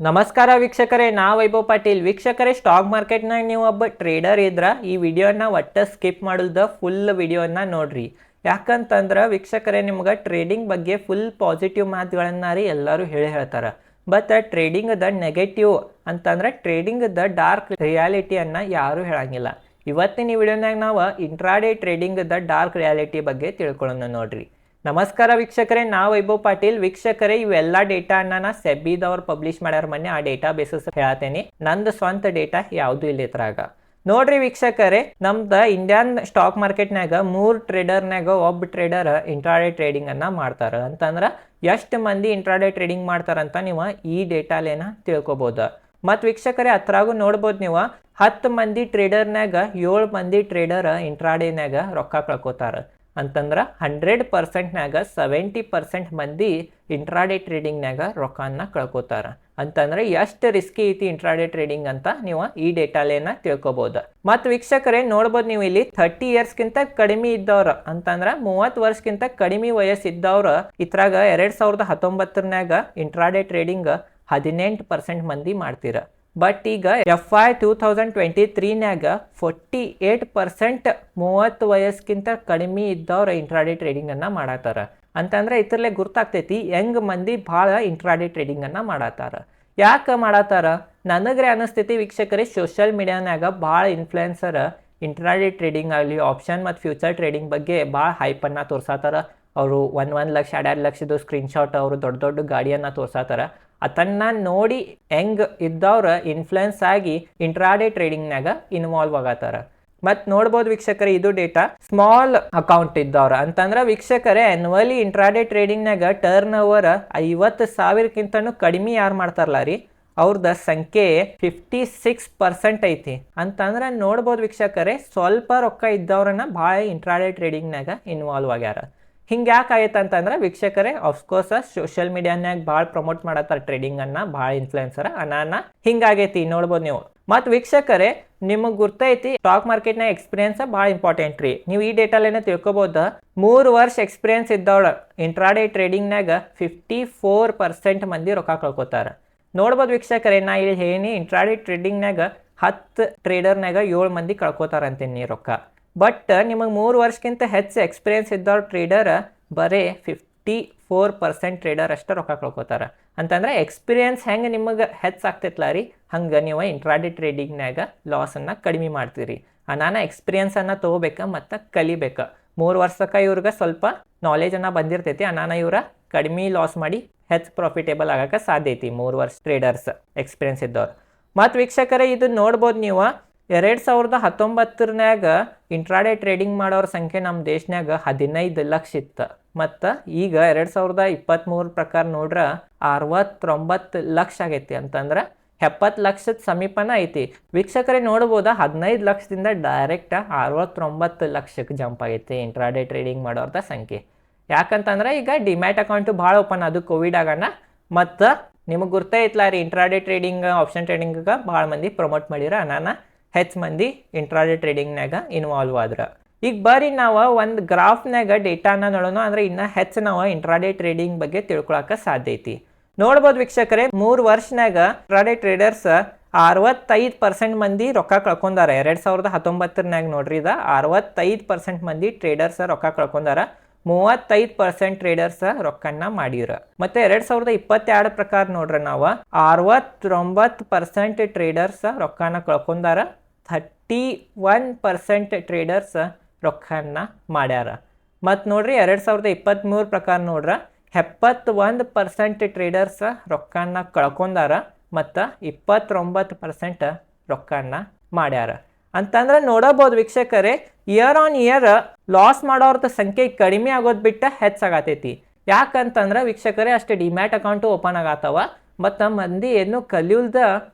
ನಮಸ್ಕಾರ ವೀಕ್ಷಕರೇ, ನಾ ವೈಭವ್ ಪಾಟೀಲ್. ವೀಕ್ಷಕರೇ, ಸ್ಟಾಕ್ ಮಾರ್ಕೆಟ್ನಾಗ ನೀವು ಒಬ್ಬ ಟ್ರೇಡರ್ ಇದ್ರ ಈ ವಿಡಿಯೋನ ಒಟ್ಟ ಸ್ಕಿಪ್ ಮಾಡಲ್ದ ಫುಲ್ ವಿಡಿಯೋನ ನೋಡ್ರಿ. ಯಾಕಂತಂದ್ರೆ ವೀಕ್ಷಕರೇ, ನಿಮ್ಗೆ ಟ್ರೇಡಿಂಗ್ ಬಗ್ಗೆ ಫುಲ್ ಪಾಸಿಟಿವ್ ಮಾತುಗಳನ್ನ ಎಲ್ಲರೂ ಹೇಳ್ತಾರೆ. ಬಟ್ ಟ್ರೇಡಿಂಗ್ದ ನೆಗೆಟಿವ್ ಅಂತಂದ್ರೆ ಟ್ರೇಡಿಂಗ್ದ ಡಾರ್ಕ್ ರಿಯಾಲಿಟಿಯನ್ನು ಯಾರೂ ಹೇಳಂಗಿಲ್ಲ. ಇವತ್ತಿನ ಈ ವಿಡಿಯೋನಾಗ ನಾವು ಇಂಟ್ರಾಡೇ ಟ್ರೇಡಿಂಗ್ದ ಡಾರ್ಕ್ ರಿಯಾಲಿಟಿ ಬಗ್ಗೆ ತಿಳ್ಕೊಳ್ಳೋಣ ನೋಡ್ರಿ. ನಮಸ್ಕಾರ ವೀಕ್ಷಕರೇ, ನಾ ವೈಭವ್ ಪಾಟೀಲ್. ವೀಕ್ಷಕರೇ, ಇವೆಲ್ಲ ಡೇಟಾನ ನಾ ಸೆಬಿದವ್ರು ಪಬ್ಲಿಷ್ ಮಾಡ್ಯಾರ ಮೊನ್ನೆ. ಆ ಡೇಟಾ ಬೇಸಿಸ್ ಹೇಳ್ತೇನೆ. ನಂದು ಸ್ವಂತ ಡೇಟಾ ಯಾವುದು ಇಲ್ಲ ಇದ್ರಾಗ. ನೋಡ್ರಿ ವೀಕ್ಷಕರೇ, ನಮ್ದು ಇಂಡಿಯನ್ ಸ್ಟಾಕ್ ಮಾರ್ಕೆಟ್ನಾಗ 3 ಟ್ರೇಡರ್ನಾಗ ಒಬ್ಬ ಟ್ರೇಡರ್ ಇಂಟ್ರಾಡೇ ಟ್ರೇಡಿಂಗ್ ಅನ್ನ ಮಾಡ್ತಾರ. ಅಂತಂದ್ರೆ ಎಷ್ಟು ಮಂದಿ ಇಂಟ್ರಾಡೇ ಟ್ರೇಡಿಂಗ್ ಮಾಡ್ತಾರಂತ ನೀವು ಈ ಡೇಟಾಲೇನ ತಿಳ್ಕೊಬಹುದು. ಮತ್ತು ವೀಕ್ಷಕರೇ, ಅತ್ರಾಗೂ ನೋಡ್ಬೋದು ನೀವು 10 ಮಂದಿ ಟ್ರೇಡರ್ನಾಗ 7 ಮಂದಿ ಟ್ರೇಡರ್ ಇಂಟ್ರಾಡೇನಾಗ ರೊಕ್ಕ ಕಳ್ಕೊತಾರ. ಅಂತಂದ್ರೆ 100%ನಾಗ 70% ಮಂದಿ ಇಂಟ್ರಾಡೇ ಟ್ರೇಡಿಂಗ್ನಾಗ ರೊಕ್ಕನ ಕಳ್ಕೊತಾರ. ಅಂತಂದ್ರೆ ಎಷ್ಟು ರಿಸ್ಕಿ ಐತಿ ಇಂಟ್ರಾಡೇ ಟ್ರೇಡಿಂಗ್ ಅಂತ ನೀವು ಈ ಡೇಟಾಲೇನ ತಿಳ್ಕೊಬಹುದು. ಮತ್ತು ವೀಕ್ಷಕರೇ, ನೋಡ್ಬೋದು ನೀವು ಇಲ್ಲಿ 30 ಇಯರ್ಸ್ಗಿಂತ ಕಡಿಮೆ ಇದ್ದವ್ರು, ಅಂತಂದ್ರೆ 30 ವರ್ಷಕ್ಕಿಂತ ಕಡಿಮೆ ವಯಸ್ಸಿದ್ದವ್ರು ಇದ್ರಾಗ 2019ನಾಗ ಇಂಟ್ರಾಡೇ ಟ್ರೇಡಿಂಗ್ 18% ಮಂದಿ ಮಾಡ್ತೀರ. ಬಟ್ ಈಗ FY 2023ನಾಗ 48% 30 ವಯಸ್ಸಿಗಿಂತ ಕಡಿಮೆ ಇದ್ದವ್ರ ಇಂಟ್ರಾಡೇ ಟ್ರೇಡಿಂಗ್ ಅನ್ನ ಮಾಡತ್ತಾರ. ಅಂತಂದ್ರೆ ಇದ್ರಲ್ಲೇ ಗುರ್ತಾಗ್ತೈತಿ ಯಂಗ್ ಮಂದಿ ಭಾಳ ಇಂಟ್ರಾಡೇ ಟ್ರೇಡಿಂಗ್ ಅನ್ನ ಮಾಡತ್ತಾರ. ಯಾಕೆ ಮಾಡತ್ತಾರ ನನಗ್ರೆ ಅನಿಸ್ತೈತಿ ವೀಕ್ಷಕರೇ, ಸೋಷಿಯಲ್ ಮೀಡಿಯಾನಾಗ ಭಾಳ ಇನ್ಫ್ಲುಯೆನ್ಸರ್ ಇಂಟ್ರಾಡೇ ಟ್ರೇಡಿಂಗ್ ಆಗಲಿ ಆಪ್ಷನ್ ಮತ್ತು ಫ್ಯೂಚರ್ ಟ್ರೇಡಿಂಗ್ ಬಗ್ಗೆ ಭಾಳ ಹೈಪನ್ನು ತೋರ್ಸಾತಾರ. ಅವರು 1 ಲಕ್ಷ 2 ಲಕ್ಷದ ಸ್ಕ್ರೀನ್ಶಾಟ್ ಅವರು ದೊಡ್ಡ ದೊಡ್ಡ ಗಾಡಿಯನ್ನು ತೋರ್ಸಾತಾರ. ಅದನ್ನ ನೋಡಿ ಹೆಂಗ್ ಇದ್ದವ್ರ ಇನ್ಫ್ಲುಯೆನ್ಸ್ ಆಗಿ ಇಂಟ್ರಾಡೇ ಟ್ರೇಡಿಂಗ್ನಾಗ ಇನ್ವಾಲ್ವ್ ಆಗತ್ತಾರ. ಮತ್ತು ನೋಡ್ಬೋದು ವೀಕ್ಷಕರೇ, ಇದು ಡೇಟಾ ಸ್ಮಾಲ್ ಅಕೌಂಟ್ ಇದ್ದವ್ರ. ಅಂತಂದ್ರೆ ವೀಕ್ಷಕರೇ, ಆನ್ಯುವಲಿ ಇಂಟ್ರಾಡೇ ಟ್ರೇಡಿಂಗ್ನಾಗ ಟರ್ನ್ ಓವರ್ 50,000ಕ್ಕಿಂತನೂ ಕಡಿಮೆ ಯಾರು ಮಾಡ್ತಾರಲ್ಲ ರೀ, ಅವ್ರದ ಸಂಖ್ಯೆ 56% ಐತಿ. ಅಂತಂದ್ರೆ ನೋಡ್ಬೋದು ವೀಕ್ಷಕರೇ, ಸ್ವಲ್ಪ ರೊಕ್ಕ ಇದ್ದವ್ರನ್ನ ಭಾಳ ಇಂಟ್ರಾಡೇ ಟ್ರೇಡಿಂಗ್ನಾಗ ಇನ್ವಾಲ್ವ್ ಆಗ್ಯಾರ. ಹಿಂಗೆ ಯಾಕೆ ಆಯ್ತು ಅಂತಂದ್ರೆ ವೀಕ್ಷಕರೇ, ಅಫ್ಕೋರ್ಸ್ ಸೋಷಿಯಲ್ ಮೀಡಿಯಾನಾಗ ಭಾಳ ಪ್ರಮೋಟ್ ಮಾಡತ್ತಾರ ಟ್ರೇಡಿಂಗನ್ನು, ಭಾಳ ಇನ್ಫ್ಲುಯೆನ್ಸರ್ ಅನಾನ ಹಿಂಗಾಗೈತಿ ನೋಡ್ಬೋದು ನೀವು. ಮತ್ತು ವೀಕ್ಷಕರೇ, ನಿಮಗೆ ಗುರ್ತೈತಿ ಸ್ಟಾಕ್ ಮಾರ್ಕೆಟ್ನ ಎಕ್ಸ್ಪೀರಿಯನ್ಸ್ ಭಾಳ ಇಂಪಾರ್ಟೆಂಟ್ ರೀ. ನೀವು ಈ ಡೇಟಾಲೇನ ತಿಳ್ಕೊಬೋದು. 3 ವರ್ಷ ಎಕ್ಸ್ಪೀರಿಯನ್ಸ್ ಇದ್ದವಳು ಇಂಟ್ರಾಡೇ ಟ್ರೇಡಿಂಗ್ನಾಗ 54% ಮಂದಿ ರೊಕ್ಕ ಕಳ್ಕೊತಾರ. ನೋಡ್ಬೋದು ವೀಕ್ಷಕರೇ, ನಾ ಇಲ್ಲಿ ಹೇಳಿ ಇಂಟ್ರಾಡೇ ಟ್ರೇಡಿಂಗ್ನಾಗ 10 ಟ್ರೇಡರ್ನಾಗ 7 ಮಂದಿ ಕಳ್ಕೊತಾರ ಅಂತೀನಿ ರೊಕ್ಕ. ಬಟ್ ನಿಮಗೆ 3 ವರ್ಷಕ್ಕಿಂತ ಹೆಚ್ಚು ಎಕ್ಸ್ಪೀರಿಯನ್ಸ್ ಇದ್ದವ್ರ ಟ್ರೇಡರ್ ಬರೀ 54% ಟ್ರೇಡರ್ ಅಷ್ಟೇ ರೊಕ್ಕ ಕಳ್ಕೊತಾರ. ಅಂತಂದ್ರೆ ಎಕ್ಸ್ಪೀರಿಯನ್ಸ್ ಹೆಂಗೆ ನಿಮಗೆ ಹೆಚ್ಚಾಗ್ತೈತಲ್ಲ ರೀ, ಹಂಗೆ ನೀವು ಇಂಟ್ರಾಡೇ ಟ್ರೇಡಿಂಗ್ನಾಗ ಲಾಸನ್ನು ಕಡಿಮೆ ಮಾಡ್ತೀರಿ. ನಾನು ಎಕ್ಸ್ಪೀರಿಯನ್ಸನ್ನು ತೊಗೋಬೇಕು ಮತ್ತು ಕಲಿಬೇಕು. 3 ವರ್ಷಕ್ಕೆ ಇವ್ರಿಗೆ ಸ್ವಲ್ಪ ನಾಲೆಜನ್ನು ಬಂದಿರ್ತೈತಿ. ನಾನು ಇವ್ರ ಕಡಿಮೆ ಲಾಸ್ ಮಾಡಿ ಹೆಚ್ಚು ಪ್ರಾಫಿಟೇಬಲ್ ಆಗೋಕ್ಕೆ ಸಾಧ್ಯ ಐತಿ 3 ವರ್ಷ ಟ್ರೇಡರ್ಸ್ ಎಕ್ಸ್ಪೀರಿಯನ್ಸ್ ಇದ್ದವ್ರು. ಮತ್ತು ವೀಕ್ಷಕರೇ, ಇದು ನೋಡ್ಬೋದು ನೀವು 2019ನಾಗ ಇಂಟ್ರಾಡೇ ಟ್ರೇಡಿಂಗ್ ಮಾಡೋರ ಸಂಖ್ಯೆ ನಮ್ಮ ದೇಶನಾಗ 15 ಲಕ್ಷ ಇತ್ತು. ಮತ್ತು ಈಗ 2023 ಪ್ರಕಾರ ನೋಡ್ರೆ 69 ಲಕ್ಷ ಆಗೈತಿ. ಅಂತಂದ್ರೆ 70 ಲಕ್ಷದ ಸಮೀಪನ ಐತಿ. ವೀಕ್ಷಕರೇ ನೋಡ್ಬೋದಾ, 15 ಲಕ್ಷದಿಂದ ಡೈರೆಕ್ಟ್ 69 ಲಕ್ಷಕ್ಕೆ ಜಂಪ್ ಆಗೈತಿ ಇಂಟ್ರಾಡೇ ಟ್ರೇಡಿಂಗ್ ಮಾಡೋರ್ದ ಸಂಖ್ಯೆ. ಯಾಕಂತಂದ್ರೆ ಈಗ ಡಿಮ್ಯಾಟ್ ಅಕೌಂಟು ಭಾಳ ಓಪನ್ ಅದು ಕೋವಿಡ್ ಆಗೋಣ. ಮತ್ತು ನಿಮಗೆ ಗುರ್ತೈತ್ಲ ರೀ, ಇಂಟ್ರಾಡೇ ಟ್ರೇಡಿಂಗ್ ಆಪ್ಷನ್ ಟ್ರೇಡಿಂಗ್ಗೆ ಭಾಳ ಮಂದಿ ಪ್ರಮೋಟ್ ಮಾಡಿರ, ನಾನು ಹೆಚ್ಚು ಮಂದಿ ಇಂಟ್ರಾಡೇ ಟ್ರೇಡಿಂಗ್ನಾಗ ಇನ್ವಾಲ್ವ್ ಆದ್ರ. ಈಗ ಬರ್ರಿ ನಾವು ಒಂದು ಗ್ರಾಫ್ನಾಗ ಡೇಟಾನ ನೋಡೋಣ. ಅಂದ್ರೆ ಇನ್ನೂ ಹೆಚ್ಚು ನಾವು ಇಂಟ್ರಾಡೇ ಟ್ರೇಡಿಂಗ್ ಬಗ್ಗೆ ತಿಳ್ಕೊಳಕ್ಕೆ ಸಾಧ್ಯ ಐತಿ. ನೋಡ್ಬೋದು ವೀಕ್ಷಕರೇ, 3 ವರ್ಷನಾಗ ಇಂಟ್ರಾಡೇ ಟ್ರೇಡರ್ಸ್ 65% ಮಂದಿ ರೊಕ್ಕ ಕಳ್ಕೊಂಡಾರ. 2019ನಾಗ ನೋಡ್ರಿ, ಇದ 65% ಮಂದಿ ಟ್ರೇಡರ್ಸ್ ರೊಕ್ಕ ಕಳ್ಕೊಂಡಾರ. 35% ಟ್ರೇಡರ್ಸ್ ರೊಕ್ಕನ್ನ ಮಾಡಿರ. ಮತ್ತೆ 2022 ಪ್ರಕಾರ ನೋಡ್ರಿ, ನಾವು 69% ಟ್ರೇಡರ್ಸ್ ರೊಕ್ಕನ ಕಳ್ಕೊಂಡಾರ. 31% ಟ್ರೇಡರ್ಸ್ ರೊಕ್ಕನ್ನ ಮಾಡ್ಯಾರ. ಮತ್ತು ನೋಡ್ರಿ 2023 ಪ್ರಕಾರ ನೋಡ್ರ 71% ಟ್ರೇಡರ್ಸ್ ರೊಕ್ಕನ್ನ ಕಳ್ಕೊಂಡಾರ ಮತ್ತು 29% ರೊಕ್ಕನ್ನ ಮಾಡ್ಯಾರ. ಅಂತಂದ್ರೆ ನೋಡಬಹುದು ವೀಕ್ಷಕರೇ, ಇಯರ್ ಆನ್ ಇಯರ್ ಲಾಸ್ ಮಾಡೋರ್ದ ಸಂಖ್ಯೆ ಕಡಿಮೆ ಆಗೋದು ಬಿಟ್ಟು ಹೆಚ್ಚಾಗತೈತಿ. ಯಾಕಂತಂದ್ರೆ ವೀಕ್ಷಕರೇ, ಅಷ್ಟು ಡಿಮ್ಯಾಟ್ ಅಕೌಂಟು ಓಪನ್ ಆಗತ್ತವ ಮತ್ತು ಮಂದಿ ಏನು ಕಲಿಯುಲ್ದ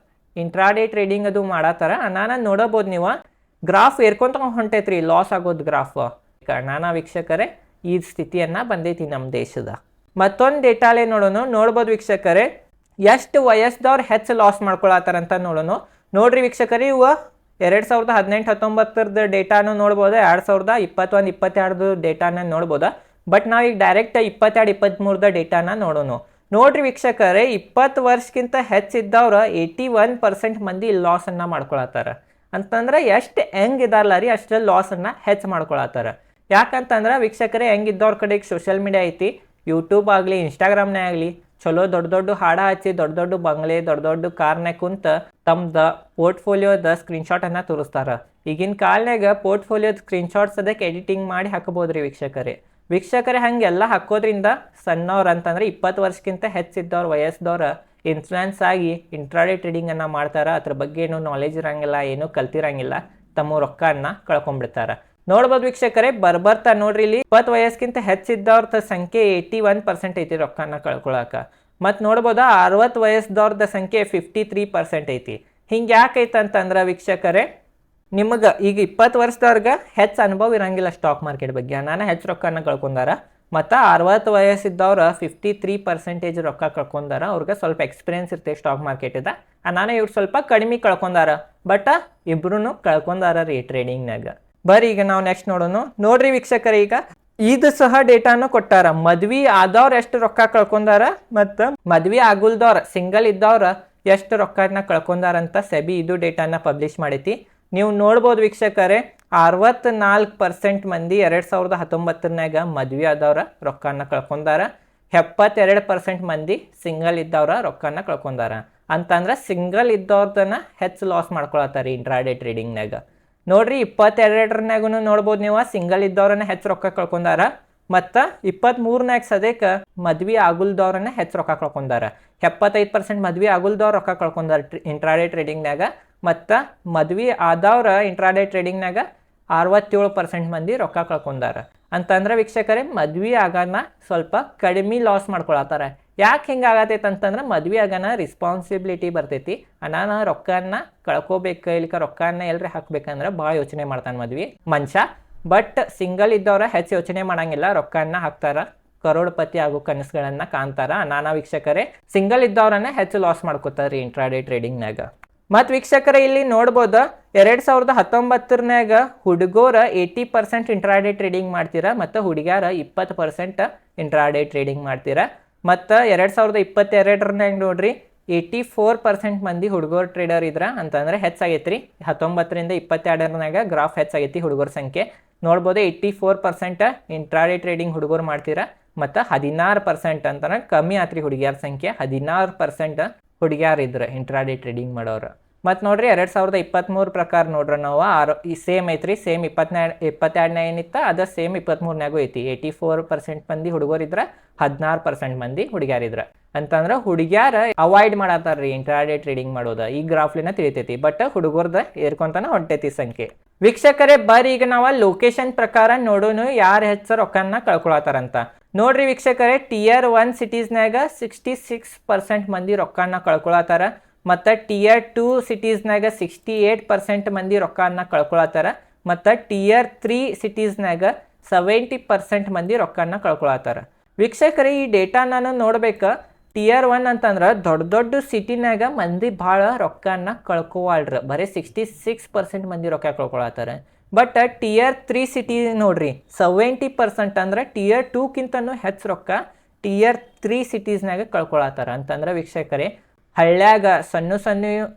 ಇಂಟ್ರಾಡೇ ಟ್ರೇಡಿಂಗ್ ಅದು ಮಾಡತ್ತಾರ. ನಾನು ನೋಡಬಹುದು ನೀವು ಗ್ರಾಫ್ ಏರ್ಕೊಂತ ಹೊಂಟೈತ್ರಿ, ಲಾಸ್ ಆಗೋದು ಗ್ರಾಫ್. ನಾನು ವೀಕ್ಷಕರೇ, ಈ ಸ್ಥಿತಿಯನ್ನು ಬಂದೈತಿ ನಮ್ಮ ದೇಶದ. ಮತ್ತೊಂದು ಡೇಟಾಲೇ ನೋಡೋಣ. ನೋಡ್ಬೋದು ವೀಕ್ಷಕರೇ, ಎಷ್ಟು ವಯಸ್ಸದವ್ರು ಹೆಚ್ಚು ಲಾಸ್ ಮಾಡ್ಕೊಳತ್ತಾರಂತ ನೋಡೋಣ. ನೋಡ್ರಿ ವೀಕ್ಷಕರೇ, ಇವು 2018-19 ಡೇಟಾನು ನೋಡ್ಬೋದು, 2021-22 ಡೇಟಾನ ನೋಡ್ಬೋದು. ಬಟ್ ನಾವು ಈಗ ಡೈರೆಕ್ಟ್ 22-23 ಡೇಟಾನ ನೋಡೋಣ. ನೋಡ್ರಿ ವೀಕ್ಷಕರೇ, 20 ವರ್ಷಕ್ಕಿಂತ ಹೆಚ್ಚಿದ್ದವ್ರು 81% ಮಂದಿ ಲಾಸನ್ನು ಮಾಡ್ಕೊಳತ್ತಾರ. ಅಂತಂದ್ರೆ ಎಷ್ಟು ಹೆಂಗಿದಾರಲ್ಲ ರೀ ಅಷ್ಟು ಲಾಸನ್ನು ಹೆಚ್ಚು ಮಾಡ್ಕೊಳತ್ತಾರ. ಯಾಕಂತಂದ್ರೆ ವೀಕ್ಷಕರೇ, ಹೆಂಗಿದ್ದವ್ರ ಕಡೆಗೆ ಸೋಷಿಯಲ್ ಮೀಡಿಯಾ ಐತಿ, ಯೂಟ್ಯೂಬ್ ಆಗಲಿ ಇನ್ಸ್ಟಾಗ್ರಾಮ್ನೇ ಆಗಲಿ, ಚಲೋ ದೊಡ್ಡ ದೊಡ್ಡ ಹಾಡ ಹಚ್ಚಿ ದೊಡ್ಡ ದೊಡ್ಡ ಬಂಗ್ಲೆ ದೊಡ್ಡ ದೊಡ್ಡ ಕಾರ್ನಾಗ ಕುಂತ ತಮ್ದು ಪೋರ್ಟ್ಫೋಲಿಯೋದ ಸ್ಕ್ರೀನ್ಶಾಟನ್ನು ತೋರಿಸ್ತಾರ. ಈಗಿನ ಕಾಲನಾಗ ಪೋರ್ಟ್ಫೋಲಿಯೋದ ಸ್ಕ್ರೀನ್ಶಾಟ್ಸ್ ಅದಕ್ಕೆ ಎಡಿಟಿಂಗ್ ಮಾಡಿ ಹಾಕಬೋದ್ರಿ ವೀಕ್ಷಕರೇ ಹಂಗೆಲ್ಲ ಹಾಕೋದ್ರಿಂದ ಸಣ್ಣವ್ರು ಅಂತಂದ್ರೆ 20 ವರ್ಷಕ್ಕಿಂತ ಹೆಚ್ಚಿದ್ದವ್ರು ವಯಸ್ಸದವ್ರು ಇನ್ಫ್ಲುಯೆನ್ಸ್ ಆಗಿ ಇಂಟ್ರಾಡೇ ಟ್ರೇಡಿಂಗನ್ನು ಮಾಡ್ತಾರೆ. ಅದ್ರ ಬಗ್ಗೆ ಏನೂ ನಾಲೆಜ್ ಇರಂಗಿಲ್ಲ, ಏನೂ ಕಲ್ತಿರಂಗಿಲ್ಲ, ತಮ್ಮ ರೊಕ್ಕನ ಕಳ್ಕೊಂಡ್ಬಿಡ್ತಾರೆ. ನೋಡ್ಬೋದು ವೀಕ್ಷಕರೇ, ಬರ್ತಾ ನೋಡ್ರಿ ಇಲ್ಲಿ 20 ವಯಸ್ಸಿಗಿಂತ ಹೆಚ್ಚಿದ್ದವ್ರದ ಸಂಖ್ಯೆ 81% ಐತಿ ರೊಕ್ಕನ ಕಳ್ಕೊಳಕ. ಮತ್ತು ನೋಡ್ಬೋದ 60 ವಯಸ್ಸದವ್ರದ ಸಂಖ್ಯೆ 53% ಐತಿ. ಹಿಂಗೆ ಯಾಕೈತೆ ಅಂತಂದ್ರೆ ವೀಕ್ಷಕರೇ, ನಿಮಗೆ ಈಗ 20 ವರ್ಷದವ್ರಿಗೆ ಹೆಚ್ಚು ಅನುಭವ ಇರಂಗಿಲ್ಲ ಸ್ಟಾಕ್ ಮಾರ್ಕೆಟ್ ಬಗ್ಗೆ, ನಾನು ಹೆಚ್ಚು ರೊಕ್ಕನ ಕಳ್ಕೊಂಡಾರ. ಮತ್ತು 60 ವಯಸ್ಸಿದ್ದವ್ರು 53% ರೊಕ್ಕ ಕಳ್ಕೊಂಡಾರ. ಅವ್ರಿಗೆ ಸ್ವಲ್ಪ ಎಕ್ಸ್ಪೀರಿಯನ್ಸ್ ಇರ್ತೈತೆ ಸ್ಟಾಕ್ ಮಾರ್ಕೆಟಿದ. ನಾನು ಇವ್ರು ಸ್ವಲ್ಪ ಕಡಿಮೆ ಕಳ್ಕೊಂಡಾರ, ಬಟ್ ಇಬ್ರು ಕಳ್ಕೊಂಡಾರ ರೀ ಟ್ರೇಡಿಂಗ್ನಾಗ. ಬರ್ರಿ ಈಗ ನಾವು ನೆಕ್ಸ್ಟ್ ನೋಡೋಣ. ನೋಡ್ರಿ ವೀಕ್ಷಕರೇ, ಈಗ ಇದು ಸಹ ಡೇಟಾನು ಕೊಟ್ಟಾರ. ಮದ್ವಿ ಆದವ್ರು ಎಷ್ಟು ರೊಕ್ಕ ಕಳ್ಕೊಂಡಾರ ಮತ್ತು ಮದ್ವಿ ಆಗುಲ್ದವ್ರ ಸಿಂಗಲ್ ಇದ್ದವ್ರ ಎಷ್ಟು ರೊಕ್ಕನ ಕಳ್ಕೊಂಡಾರಂತ ಸೆಬಿ ಇದು ಡೇಟಾನ ಪಬ್ಲಿಷ್ ಮಾಡೈತಿ. ನೀವು ನೋಡ್ಬೋದು ವೀಕ್ಷಕರೇ, 64% ಮಂದಿ 2019 ಮದ್ವೆ ಆದವ್ರ ರೊಕ್ಕನ ಕಳ್ಕೊಂಡಾರ. 72% ಮಂದಿ ಸಿಂಗಲ್ ಇದ್ದವ್ರ ರೊಕ್ಕನ ಕಳ್ಕೊಂಡಾರ. ಅಂತಂದ್ರೆ ಸಿಂಗಲ್ ಇದ್ದವ್ರದನ್ನ ಹೆಚ್ಚು ಲಾಸ್ ಮಾಡ್ಕೊಳತ್ತಾರ ಇಂಟ್ರಾಡೇ ಟ್ರೇಡಿಂಗ್ನಾಗ. ನೋಡ್ರಿ 22 ನೋಡ್ಬೋದು ನೀವು ಸಿಂಗಲ್ ಇದ್ದವ್ರನ್ನ ಹೆಚ್ಚು ರೊಕ್ಕ ಕಳ್ಕೊಂಡಾರ. ಮತ್ತು 23 ಸದ್ಯಕ್ಕೆ ಮದ್ವೆ ಆಗುಲ್ದವ್ರನ್ನ ಹೆಚ್ಚು ರೊಕ್ಕ ಕಳ್ಕೊಂಡಾರ. 75% ಮದ್ವೆ ಆಗುಲ್ದವ್ರು ರೊಕ್ಕ ಕಳ್ಕೊಂಡಾರ ಇಂಟ್ರಾಡೇ ಟ್ರೇಡಿಂಗ್ನಾಗ. ಮತ್ತು ಮದ್ವೆ ಆದವ್ರ ಇಂಟ್ರಾಡೇ ಟ್ರೇಡಿಂಗ್ನಾಗ 67% ಮಂದಿ ರೊಕ್ಕ ಕಳ್ಕೊಂಡಾರ. ಅಂತಂದ್ರೆ ವೀಕ್ಷಕರೇ, ಮದ್ವೆ ಆಗೋಣ ಸ್ವಲ್ಪ ಕಡಿಮೆ ಲಾಸ್ ಮಾಡ್ಕೊಳತ್ತಾರ. ಯಾಕೆ ಹಿಂಗೆ ಆಗತೈತೆ ಅಂತಂದ್ರೆ ಮದ್ವೆ ಆಗೋಣ ರೆಸ್ಪಾನ್ಸಿಬಿಲಿಟಿ ಬರ್ತೈತಿ. ನಾನು ರೊಕ್ಕನ ಕಳ್ಕೊಬೇಕು, ಇಲ್ಲಿಕ ರೊಕ್ಕನ ಎಲ್ರಿ ಹಾಕ್ಬೇಕಂದ್ರೆ ಭಾಳ ಯೋಚನೆ ಮಾಡ್ತಾನೆ ಮದ್ವೆ ಮನುಷ್ಯ. ಬಟ್ ಸಿಂಗಲ್ ಇದ್ದವ್ರ ಹೆಚ್ಚು ಯೋಚನೆ ಮಾಡಂಗಿಲ್ಲ, ರೊಕ್ಕನ ಹಾಕ್ತಾರ, ಕರೋಡ್ಪತಿ ಆಗೋ ಕನಸುಗಳನ್ನ ಕಾಣ್ತಾರ. ನಾನು ವೀಕ್ಷಕರೇ ಸಿಂಗಲ್ ಇದ್ದವ್ರನ್ನ ಹೆಚ್ಚು ಲಾಸ್ ಮಾಡ್ಕೋತಾರ್ರಿ ಇಂಟ್ರಾಡೇ ಟ್ರೇಡಿಂಗ್ನಾಗ. ಮತ್ತು ವೀಕ್ಷಕರೇ ಇಲ್ಲಿ ನೋಡ್ಬೋದು 2019 ಹುಡುಗರ 80% ಇಂಟ್ರಾಡೇ ಟ್ರೇಡಿಂಗ್ ಮಾಡ್ತೀರಾ ಮತ್ತು ಹುಡುಗ್ಯಾರ 20% ಇಂಟ್ರಾಡೇ ಟ್ರೇಡಿಂಗ್ ಮಾಡ್ತೀರಾ. ಮತ್ತು 2022 ನೋಡ್ರಿ 84% ಮಂದಿ ಹುಡುಗರು ಟ್ರೇಡರ್ ಇದ್ರ. ಅಂತಂದ್ರೆ ಹೆಚ್ಚಾಗೈತಿ ರೀ 19ರಿಂದ 22 ಗ್ರಾಫ್ ಹೆಚ್ಚಾಗೈತಿ ಹುಡುಗರ ಸಂಖ್ಯೆ. ನೋಡ್ಬೋದು 84% ಇಂಟ್ರಾಡೇ ಟ್ರೇಡಿಂಗ್ ಹುಡುಗರು ಮಾಡ್ತೀರಾ ಮತ್ತು 16% ಅಂತಂದ್ರೆ ಕಮ್ಮಿ ಆತ್ರಿ ಹುಡುಗಿಯರ ಸಂಖ್ಯೆ. 16% ಹುಡುಗ್ಯಾರ ಇದ್ರೆ ಇಂಟ್ರಾಡೇ ಟ್ರೇಡಿಂಗ್ ಮಾಡೋರು. ಮತ್ತು ನೋಡ್ರಿ 2023 ಪ್ರಕಾರ ನೋಡ್ರಿ ನಾವು ಈ ಸೇಮ್ ಐತ್ರಿ, ಸೇಮ್ 22 ಏನಿತ್ತು ಅದ ಸೇಮ್ 23 ಐತಿ. 84% ಮಂದಿ ಹುಡುಗರು ಇದ್ರೆ 16% ಮಂದಿ ಹುಡುಗ್ಯಾರಿದ್ರ. ಅಂತಂದ್ರೆ ಹುಡುಗ್ಯಾರ ಅವಾಯ್ಡ್ ಮಾಡತ್ತಾರ್ರಿ ಇಂಟ್ರಾಡೇ ಟ್ರೇಡಿಂಗ್ ಮಾಡೋದ. ಈ ಗ್ರಾಫ್ಲಿನ ತಿಳಿತೈತಿ, ಬಟ್ ಹುಡುಗರ್ದ ಏರ್ಕೊಂತಾನ ಹೊಂಟೈತಿ ಸಂಖ್ಯೆ. ವೀಕ್ಷಕರೇ ಬರ್ರಿ ಈಗ ನಾವು ಲೊಕೇಶನ್ ಪ್ರಕಾರ ನೋಡೋಣ ಯಾರು ಹೆಚ್ಚು ರೊಕ್ಕನ ಕಳ್ಕೊಳತ್ತಾರಂತ. ನೋಡ್ರಿ ವೀಕ್ಷಕರೇ, Tier 1 ಸಿಟೀಸ್ನಾಗ 66% ಮಂದಿ ರೊಕ್ಕನ ಕಳ್ಕೊಳತ್ತಾರ. ಮತ್ತು Tier 2 ಸಿಟೀಸ್ನಾಗ 68% ಮಂದಿ ರೊಕ್ಕನ ಕಳ್ಕೊಳತ್ತಾರ. ಮತ್ತು Tier 3 ಸಿಟೀಸ್ನಾಗ 70% ಮಂದಿ ರೊಕ್ಕನ ಕಳ್ಕೊಳತ್ತಾರ. ವೀಕ್ಷಕರೇ ಈ ಡೇಟಾ ನಾನು ನೋಡ್ಬೇಕು. Tier 1 ಅಂತಂದ್ರೆ ದೊಡ್ಡ ದೊಡ್ಡ ಸಿಟಿನಾಗ ಮಂದಿ ಭಾಳ ರೊಕ್ಕನ ಕಳ್ಕೊವಾಳ್ರ, ಬರೀ 66% ಮಂದಿ ರೊಕ್ಕ ಕಳ್ಕೊಳತ್ತಾರ. ಬಟ್ Tier 3 ಸಿಟಿ ನೋಡ್ರಿ 70%, ಅಂದ್ರೆ Tier 2ಕ್ಕಿಂತನೂ ಹೆಚ್ಚು ರೊಕ್ಕ Tier 3 ಸಿಟೀಸ್ನಾಗ ಕಳ್ಕೊಳತ್ತಾರ. ಅಂತಂದ್ರೆ ವೀಕ್ಷಕರೇ ಹಳ್ಳ್ಯಾಗ ಸಣ್ಣ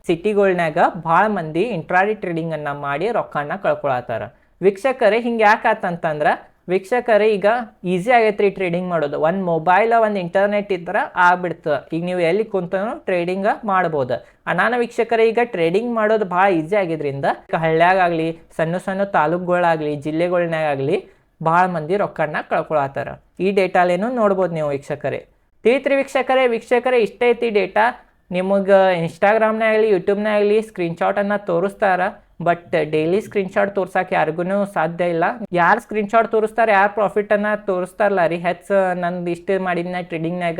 ಸಿಟಿಗಳ್ನಾಗ ಭಾಳ ಮಂದಿ ಇಂಟ್ರಾಡೇ ಟ್ರೇಡಿಂಗನ್ನು ಮಾಡಿ ರೊಕ್ಕನ ಕಳ್ಕೊಳತ್ತಾರ. ವೀಕ್ಷಕರೇ ಹಿಂಗೆ ಯಾಕಂತಂದ್ರೆ ವೀಕ್ಷಕರೇ ಈಗ ಈಸಿ ಆಗೈತೆ ರೀ ಟ್ರೇಡಿಂಗ್ ಮಾಡೋದು. ಒಂದು ಮೊಬೈಲ್ ಒಂದು ಇಂಟರ್ನೆಟ್ ಇದ್ರೆ ಆಗ್ಬಿಡ್ತು. ಈಗ ನೀವು ಎಲ್ಲಿ ಕುಂತನೂ ಟ್ರೇಡಿಂಗ್ ಮಾಡ್ಬೋದು. ನಾನು ವೀಕ್ಷಕರೇ ಈಗ ಟ್ರೇಡಿಂಗ್ ಮಾಡೋದು ಭಾಳ ಈಸಿ ಆಗಿದ್ರಿಂದ ಹಳ್ಳ್ಯಾಗಾಗಲಿ ಸಣ್ಣ ತಾಲೂಕುಗಳಾಗಲಿ ಜಿಲ್ಲೆಗಳ್ನಾಗಲಿ ಭಾಳ ಮಂದಿ ರೊಕ್ಕನ ಕಳ್ಕೊಳತ್ತಾರ. ಈ ಡೇಟಾಲೇನು ನೋಡ್ಬೋದು ನೀವು ವೀಕ್ಷಕರೇ. ತಿಳಿತ್ರಿ ವೀಕ್ಷಕರೇ ಇಷ್ಟ ಐತಿ ಡೇಟಾ. ನಿಮಗೆ ಇನ್ಸ್ಟಾಗ್ರಾಮ್ನಾಗಲಿ ಯೂಟ್ಯೂಬ್ನಾಗಲಿ ಸ್ಕ್ರೀನ್ಶಾಟನ್ನು ತೋರಿಸ್ತಾರ. ಬಟ್ ಡೈಲಿ ಸ್ಕ್ರೀನ್ಶಾಟ್ ತೋರ್ಸಕ್ಕೆ ಯಾರಿಗೂ ಸಾಧ್ಯ ಇಲ್ಲ. ಯಾರು ಸ್ಕ್ರೀನ್ಶಾಟ್ ತೋರಿಸ್ತಾರೆ, ಯಾರು ಪ್ರಾಫಿಟನ್ನು ತೋರಿಸ್ತಾರಲ್ಲ ರೀ, ಹೆಚ್ಚು ನಂದು ಇಷ್ಟು ಮಾಡೀನಿ ಟ್ರೇಡಿಂಗ್ನಾಗ,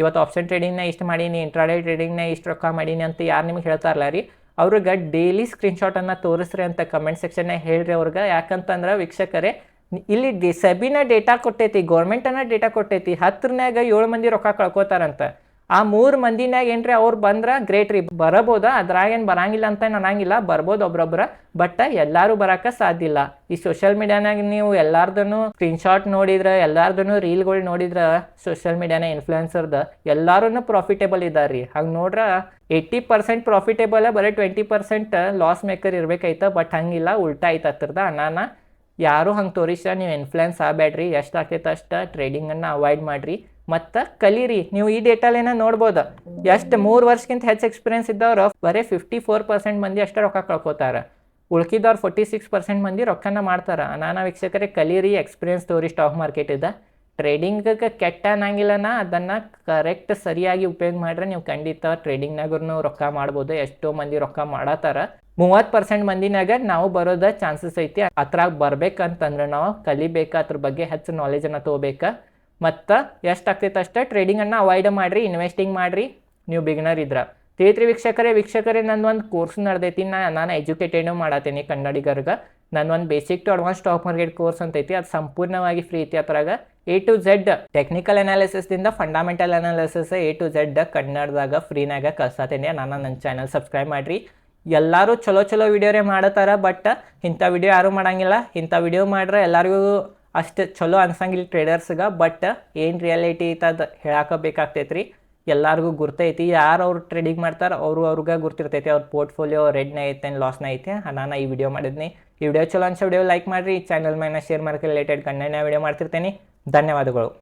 ಇವತ್ತು ಆಪ್ಷನ್ ಟ್ರೇಡಿಂಗ್ನಾಗ ಇಷ್ಟು ಮಾಡೀನಿ, ಇಂಟ್ರಾಡೇ ಟ್ರೇಡಿಂಗ್ನಾಗ ಇಷ್ಟು ರೊಕ್ಕ ಮಾಡೀನಿ ಅಂತ ಯಾರು ನಿಮ್ಗೆ ಹೇಳ್ತಾರಲ್ಲ ರೀ, ಅವ್ರಿಗೆ ಡೈಲಿ ಸ್ಕ್ರೀನ್ಶಾಟನ್ನು ತೋರಿಸ್ರಿ ಅಂತ ಕಮೆಂಟ್ ಸೆಕ್ಷನ್ನಾಗ ಹೇಳ್ರಿ ಅವ್ರಿಗೆ. ಯಾಕಂತಂದ್ರೆ ವೀಕ್ಷಕರೇ ಇಲ್ಲಿ ಸೆಬಿನ ಡೇಟಾ ಕೊಟ್ಟೈತಿ, ಗೌರ್ಮೆಂಟನ್ನ ಡೇಟಾ ಕೊಟ್ಟೈತಿ. 10ನ್ಯಾಗ 7 ಮಂದಿ ರೊಕ್ಕ ಕಳ್ಕೊತಾರಂತ. ಆ 3 ಮಂದಿನಾಗ ಏನ್ರಿ ಅವ್ರು ಬಂದ್ರೆ ಗ್ರೇಟ್ ರೀ, ಬರಬೋದ, ಅದ್ರಾಗೇನು ಬರಂಗಿಲ್ಲ ಅಂತ ಅನ್ನಂಗಿಲ್ಲ, ಬರ್ಬೋದು ಒಬ್ರೊಬ್ರ, ಬಟ್ ಎಲ್ಲರೂ ಬರಕ್ಕೆ ಸಾಧ್ಯ ಇಲ್ಲ. ಈ ಸೋಷಿಯಲ್ ಮೀಡಿಯಾನಾಗ ನೀವು ಎಲ್ಲಾರ್ದೂ ಸ್ಕ್ರೀನ್ಶಾಟ್ ನೋಡಿದ್ರೆ, ಎಲ್ಲಾರ್ದೂ ರೀಲ್ಗಳು ನೋಡಿದ್ರೆ, ಸೋಷಿಯಲ್ ಮೀಡಿಯಾನ ಇನ್ಫ್ಲುಯೆನ್ಸರ್ದ ಎಲ್ಲರೂ ಪ್ರಾಫಿಟೇಬಲ್ ಇದ್ದಾರೆ. ಹಂಗೆ ನೋಡ್ರೆ 80% ಪ್ರಾಫಿಟೇಬಲ್, ಬರೀ 20% ಲಾಸ್ ಮೇಕರ್ ಇರ್ಬೇಕಾಯ್ತ. ಬಟ್ ಹಂಗಿಲ್ಲ, ಉಲ್ಟಾ ಐತೆ ಹತ್ತಿರದ ಅನಾನ. ಯಾರು ಹಂಗೆ ತೋರಿಸ ನೀವು ಇನ್ಫ್ಲುಯೆನ್ಸ್ ಆಗಬೇಡ್ರಿ. ಎಷ್ಟು ಆಗ್ತೈತೆ ಅಷ್ಟು ಟ್ರೇಡಿಂಗನ್ನು ಅವಾಯ್ಡ್ ಮಾಡಿರಿ ಮತ್ತು ಕಲೀರಿ. ನೀವು ಈ ಡೇಟಲ್ಲೇನ ನೋಡ್ಬೋದು, ಎಷ್ಟು 3 ವರ್ಷಕ್ಕಿಂತ ಹೆಚ್ಚು ಎಕ್ಸ್ಪೀರಿಯನ್ಸ್ ಇದ್ದವ್ರು ಬರೀ 54% ಮಂದಿ ಅಷ್ಟೇ ರೊಕ್ಕ ಕಳ್ಕೊತಾರೆ. ಉಳ್ಕಿದವ್ರು 46% ಮಂದಿ ರೊಕ್ಕನ ಮಾಡ್ತಾರೆ. ನಾನು ವೀಕ್ಷಕರೇ ಕಲೀರಿ, ಎಕ್ಸ್ಪೀರಿಯನ್ಸ್ ತೋರಿ ಸ್ಟಾಕ್ ಮಾರ್ಕೆಟಿದ. ಟ್ರೇಡಿಂಗಕ್ಕೆ ಕೆಟ್ಟ ಅನ್ನಂಗಿಲ್ಲನ, ಅದನ್ನು ಕರೆಕ್ಟ್ ಸರಿಯಾಗಿ ಉಪಯೋಗ ಮಾಡಿದ್ರೆ ನೀವು ಖಂಡಿತ ಟ್ರೇಡಿಂಗ್ನಾಗೂ ರೊಕ್ಕ ಮಾಡ್ಬೋದು. ಎಷ್ಟೋ ಮಂದಿ ರೊಕ್ಕ ಮಾಡತ್ತಾರ. 30% ಮಂದಿನಾಗ ನಾವು ಬರೋದ ಚಾನ್ಸಸ್ ಐತಿ. ಅದ್ರಾಗ ಬರ್ಬೇಕಂತಂದ್ರೆ ನಾವು ಕಲಿಬೇಕು, ಅದ್ರ ಬಗ್ಗೆ ಹೆಚ್ಚು ನಾಲೆಜನ್ನು ತೊಗೋಬೇಕು. ಮತ್ತು ಎಷ್ಟು ಆಗ್ತೈತೆ ಅಷ್ಟೇ ಟ್ರೇಡಿಂಗನ್ನು ಅವಾಯ್ಡ್ ಮಾಡಿರಿ, ಇನ್ವೆಸ್ಟಿಂಗ್ ಮಾಡಿರಿ ನೀವು ಬಿಗಿನರ್ ಇದ್ರೆ. ತಿಳಿತ್ರಿ ವೀಕ್ಷಕರೇ ನಂದು ಒಂದು ಕೋರ್ಸ್ ನಡೆದೈತಿ. ನಾನು ಎಜುಕೇಟೆಡು ಮಾಡತ್ತೀನಿ ಕನ್ನಡಿಗರ್ಗೆ. ಒಂದು basic to advance stock market course ಅಂತ ಐತಿ. ಅದು ಸಂಪೂರ್ಣವಾಗಿ ಫ್ರೀ ಐತಿ. ಅದ್ರಾಗ A to Z ಟೆಕ್ನಿಕಲ್ ಅನಾಲಿಸಿಸ್ದಿಂದ fundamental analysis A to Z ಕನ್ನಡದಾಗ ಫ್ರೀನಾಗ ಕಳ್ಸತ್ತೀನಿ. ನನ್ನ ಚಾನಲ್ ಸಬ್ಸ್ಕ್ರೈಬ್ ಮಾಡಿರಿ. ಎಲ್ಲರೂ ಚಲೋ ವಿಡಿಯೋರೇ ಮಾಡತ್ತಾರ, ಬಟ್ ಇಂಥ ವಿಡಿಯೋ ಯಾರೂ ಮಾಡಂಗಿಲ್ಲ. ಇಂಥ ವಿಡಿಯೋ ಮಾಡ್ರೆ ಎಲ್ಲರಿಗೂ ಅಷ್ಟು ಚಲೋ ಅನ್ಸಂಗಿಲ್ಲ ಟ್ರೇಡರ್ಸ್ಗೆ. ಬಟ್ ಏನು ರಿಯಾಲಿಟಿ ಐತದು ಹೇಳಾಕಬೇಕಾಗ್ತೈತೆ ರೀ. ಎಲ್ಲರಿಗೂ ಗುರ್ತೈತಿ, ಯಾರು ಅವ್ರು ಟ್ರೇಡಿಂಗ್ ಮಾಡ್ತಾರೆ ಅವ್ರಿಗೆ ಗುರ್ತಿರ್ತೈತಿ ಅವ್ರ ಪೋರ್ಟ್ಫೋಲಿಯೋ ರೆಡ್ನ ಐತೆ ಲಾಸ್ನ ಐತೆ. ನಾನು ಈ ವಿಡಿಯೋ ಮಾಡಿದ್ನಿ. ಈ ವಿಡಿಯೋ ಚಲೋ ಅನ್ಸೋ ವಿಡಿಯೋ ಲೈಕ್ ಮಾಡಿರಿ. ಚಾನಲ್ ಮೇಲೆ ಶೇರ್ ಮಾಡ್ಕೊಂಡು ರಿಲೇಟೆಡ್ ಕಂಟೆಂಟ್ನ ವಿಡಿಯೋ ಮಾಡ್ತಿರ್ತೀನಿ. ಧನ್ಯವಾದಗಳು.